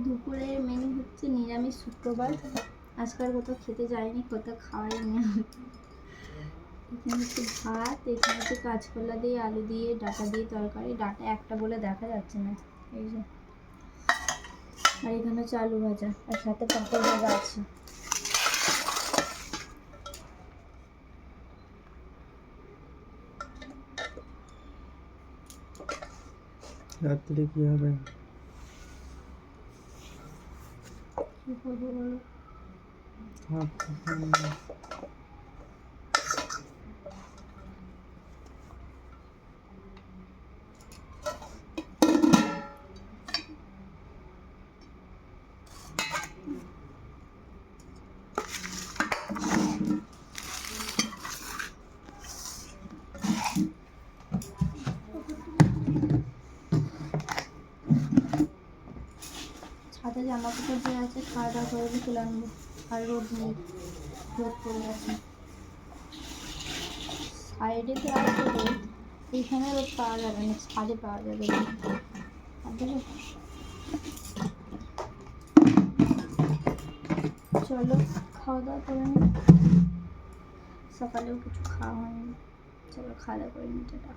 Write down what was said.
দুপুরের মেনু হচ্ছে নিরামিষ, শুক্রবার। আজকাল কোথাও খেতে যায়নি, কোথাও খাওয়াইনি। এখানে হচ্ছে ভাত, এখানে হচ্ছে কাঁচকলা দিয়ে আলু দিয়ে ডাঁটা দিয়ে তরকারি। ডাঁটা একটা বলে দেখা যাচ্ছে না, এই যে। আর এখানে হচ্ছে আলু ভাজা, আর সাথে পাঁপড় ভাজা আছে। রাত্রে কি হবে? কি করবো বলো? ছাদে জামা কাপড় যে আছে, খাওয়া দাওয়া করে তুলে আনবো। আর রোদ নেই, রোদ পড়ে গেছে। সাইডে তো আছে রোদ, এইখানে রোদ পাওয়া যাবে না, ছাদে পাওয়া যাবে। চলো খাওয়া দাওয়া করে নি, সকালেও কিছু খাওয়া হয়নি। চলো খাওয়া দাওয়া করে নি, টাটা।